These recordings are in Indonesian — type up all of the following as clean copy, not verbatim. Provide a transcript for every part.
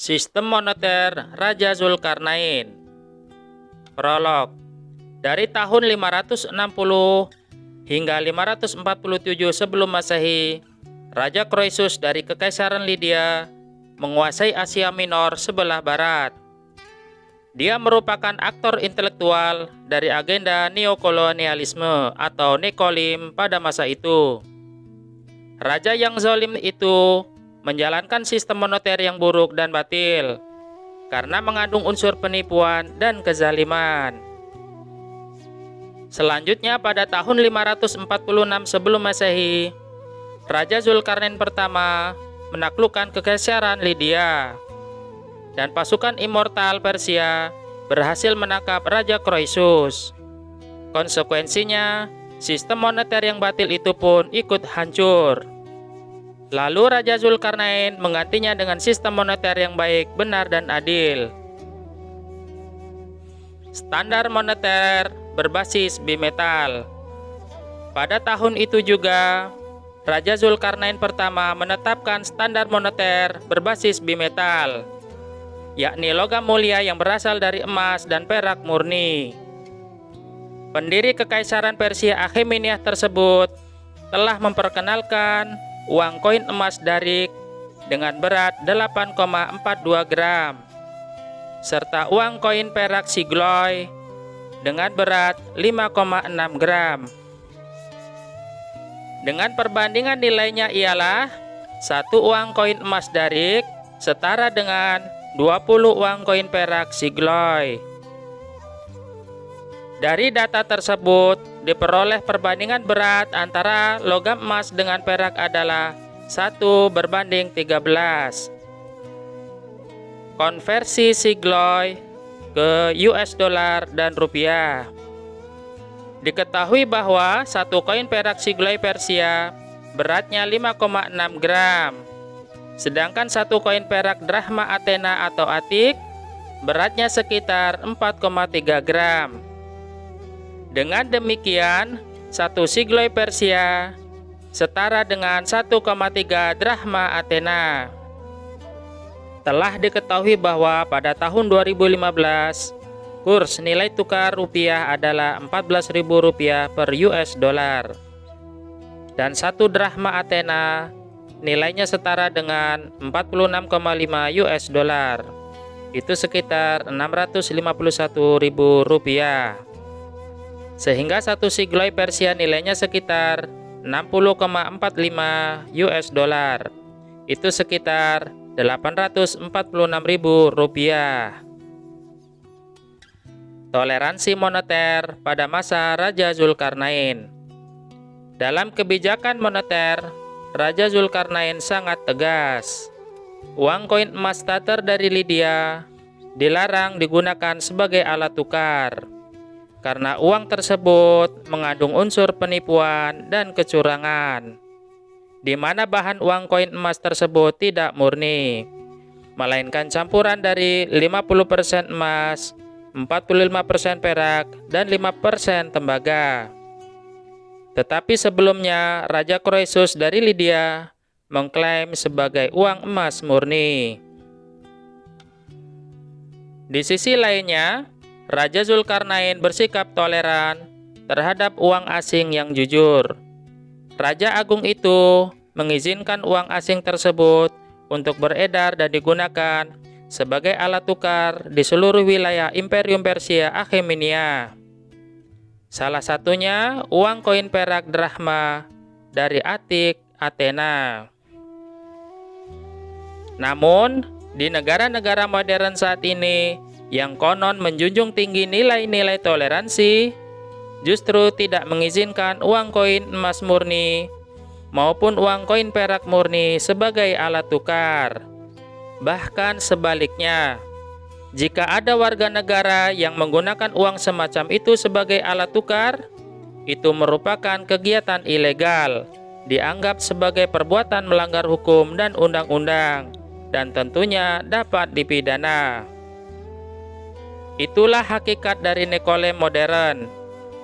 Sistem moneter Raja Zulkarnain. Prolog. Dari tahun 560 hingga 547 sebelum Masehi, Raja Croesus dari Kekaisaran Lydia menguasai Asia Minor sebelah barat. Dia merupakan aktor intelektual dari agenda neokolonialisme atau nekolim pada masa itu. Raja yang zalim itu menjalankan sistem moneter yang buruk dan batil karena mengandung unsur penipuan dan kezaliman. Selanjutnya pada tahun 546 sebelum Masehi, Raja Zulkarnain pertama menaklukkan Kekaisaran Lydia dan pasukan immortal Persia berhasil menangkap Raja Croesus. Konsekuensinya, sistem moneter yang batil itu pun ikut hancur. Lalu Raja Zulkarnain menggantinya dengan sistem moneter yang baik, benar, dan adil. Standar moneter berbasis bimetal. Pada tahun itu juga, Raja Zulkarnain pertama menetapkan standar moneter berbasis bimetal, yakni logam mulia yang berasal dari emas dan perak murni. Pendiri Kekaisaran Persia Akhemeniah tersebut telah memperkenalkan uang koin emas darik dengan berat 8,42 gram, serta uang koin perak sigloi dengan berat 5,6 gram. Dengan perbandingan nilainya ialah satu uang koin emas darik setara dengan 20 uang koin perak sigloi. Dari data tersebut diperoleh perbandingan berat antara logam emas dengan perak adalah 1:13. Konversi sigloi ke US dollar dan rupiah. Diketahui bahwa satu koin perak sigloi Persia beratnya 5,6 gram. Sedangkan satu koin perak drachma Athena atau Atik beratnya sekitar 4,3 gram. Dengan demikian, satu sigloi Persia setara dengan 1,3 drachma Athena. Telah diketahui bahwa pada tahun 2015, kurs nilai tukar rupiah adalah Rp14.000 per US dollar. Dan satu drachma Athena nilainya setara dengan 46,5 US dollar. Itu sekitar Rp651.000. Sehingga satu sigloi Persia nilainya sekitar 60,45 US dollar. Itu sekitar Rp846.000. Toleransi moneter pada masa Raja Zulkarnain. Dalam kebijakan moneter, Raja Zulkarnain sangat tegas. Uang koin emas tatar dari Lydia dilarang digunakan sebagai alat tukar, karena uang tersebut mengandung unsur penipuan dan kecurangan, di mana bahan uang koin emas tersebut tidak murni, melainkan campuran dari 50% emas, 45% perak, dan 5% tembaga. Tetapi sebelumnya, Raja Croesus dari Lydia mengklaim sebagai uang emas murni. Di sisi lainnya, Raja Zulkarnain bersikap toleran terhadap uang asing yang jujur. Raja Agung itu mengizinkan uang asing tersebut untuk beredar dan digunakan sebagai alat tukar di seluruh wilayah Imperium Persia Akhemeniah. Salah satunya uang koin perak drachma dari Atik, Athena. Namun, di negara-negara modern saat ini yang konon menjunjung tinggi nilai-nilai toleransi, justru tidak mengizinkan uang koin emas murni maupun uang koin perak murni sebagai alat tukar. Bahkan sebaliknya, jika ada warga negara yang menggunakan uang semacam itu sebagai alat tukar, itu merupakan kegiatan ilegal, dianggap sebagai perbuatan melanggar hukum dan undang-undang, dan tentunya dapat dipidana. Itulah hakikat dari nekolem modern,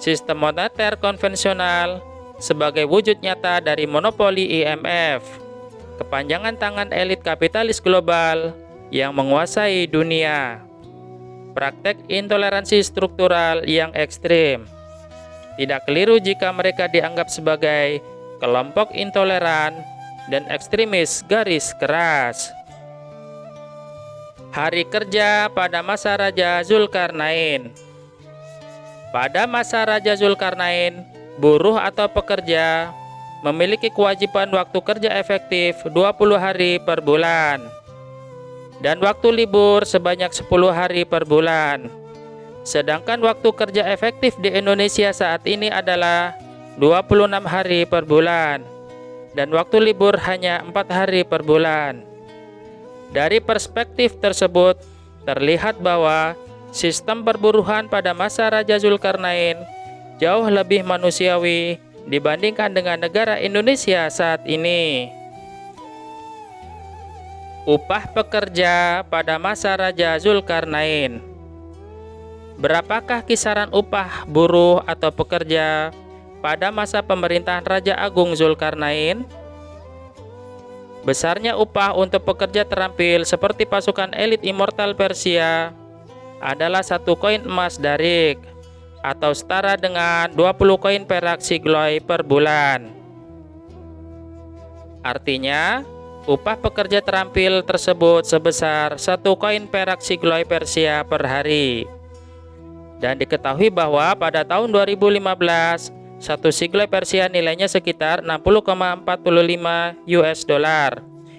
sistem moneter konvensional sebagai wujud nyata dari monopoli IMF, kepanjangan tangan elit kapitalis global yang menguasai dunia. Praktek intoleransi struktural yang ekstrim. Tidak keliru jika mereka dianggap sebagai kelompok intoleran dan ekstremis garis keras. Hari kerja pada masa Raja Zulkarnain. Pada masa Raja Zulkarnain, buruh atau pekerja memiliki kewajiban waktu kerja efektif 20 hari per bulan dan waktu libur sebanyak 10 hari per bulan. Sedangkan waktu kerja efektif di Indonesia saat ini adalah 26 hari per bulan dan waktu libur hanya 4 hari per bulan. Dari perspektif tersebut, terlihat bahwa sistem perburuhan pada masa Raja Zulkarnain jauh lebih manusiawi dibandingkan dengan negara Indonesia saat ini. Upah pekerja pada masa Raja Zulkarnain. Berapakah kisaran upah buruh atau pekerja pada masa pemerintahan Raja Agung Zulkarnain? Besarnya upah untuk pekerja terampil seperti pasukan elit immortal Persia adalah 1 koin emas darik atau setara dengan 20 koin perak Sigloy per bulan. Artinya, upah pekerja terampil tersebut sebesar 1 koin perak Sigloy Persia per hari. Dan diketahui bahwa pada tahun 2015, 1 Sigloy Persia nilainya sekitar 60,45 US dollar.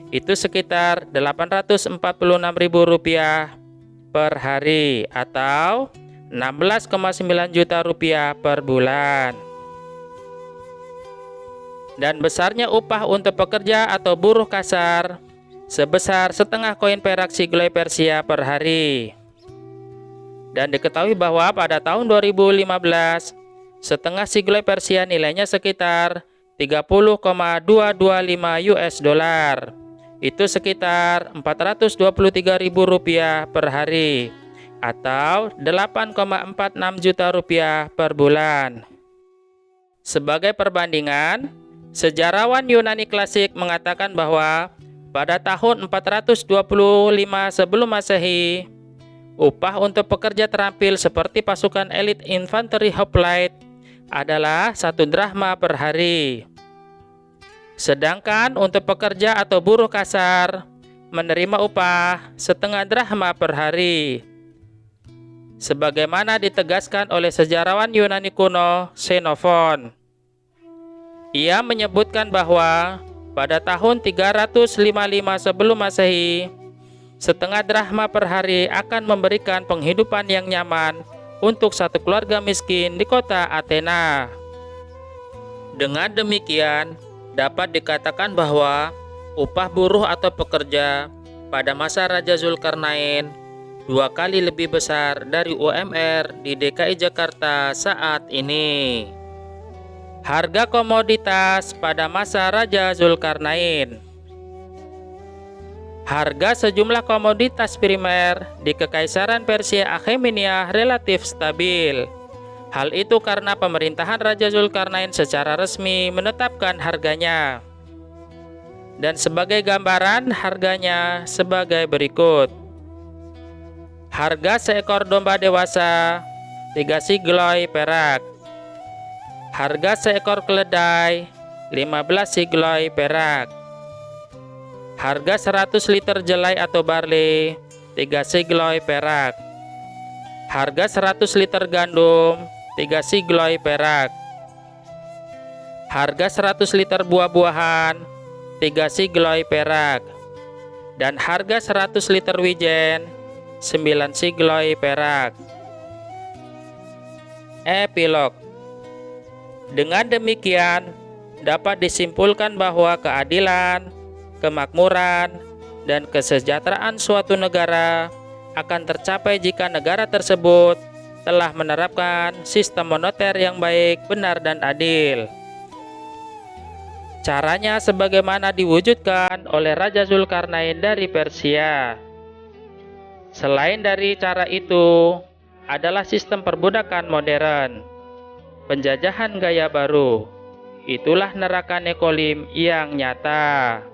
Itu sekitar Rp846.000 per hari atau 16,9 juta rupiah per bulan. Dan besarnya upah untuk pekerja atau buruh kasar sebesar setengah koin perak Sigloy Persia per hari. Dan diketahui bahwa pada tahun 2015, setengah Sigloy Persia nilainya sekitar 30,225 US dollar. Itu sekitar Rp423.000 per hari atau 8,46 juta rupiah per bulan. Sebagai perbandingan, sejarawan Yunani klasik mengatakan bahwa pada tahun 425 sebelum Masehi, upah untuk pekerja terampil seperti pasukan elit infanteri hoplite adalah 1 drachma per hari. Sedangkan untuk pekerja atau buruh kasar menerima upah setengah drachma per hari. Sebagaimana ditegaskan oleh sejarawan Yunani kuno Xenophon. Ia menyebutkan bahwa pada tahun 355 sebelum Masehi, setengah drachma per hari akan memberikan penghidupan yang nyaman untuk 1 keluarga miskin di kota Athena. Dengan demikian, dapat dikatakan bahwa upah buruh atau pekerja pada masa Raja Zulkarnain 2 kali lebih besar dari UMR di DKI Jakarta saat ini. Harga komoditas pada masa Raja Zulkarnain. Harga sejumlah komoditas primer di Kekaisaran Persia Akhemenia relatif stabil. Hal itu karena pemerintahan Raja Zulkarnain secara resmi menetapkan harganya. Dan sebagai gambaran, harganya sebagai berikut. Harga seekor domba dewasa 3 Sigloy perak. Harga seekor keledai 15 Sigloy perak. Harga 100 liter jelai atau barley 3 Sigloy perak. Harga 100 liter gandum 3 Sigloy perak. Harga 100 liter buah-buahan 3 Sigloy perak. Dan harga 100 liter wijen 9 Sigloy perak. Epilog. Dengan demikian, dapat disimpulkan bahwa keadilan, kemakmuran, dan kesejahteraan suatu negara akan tercapai jika negara tersebut telah menerapkan sistem moneter yang baik, benar, dan adil. Caranya sebagaimana diwujudkan oleh Raja Zulkarnain dari Persia. Selain dari cara itu, adalah sistem perbudakan modern, penjajahan gaya baru. Itulah neraka Nekolim yang nyata.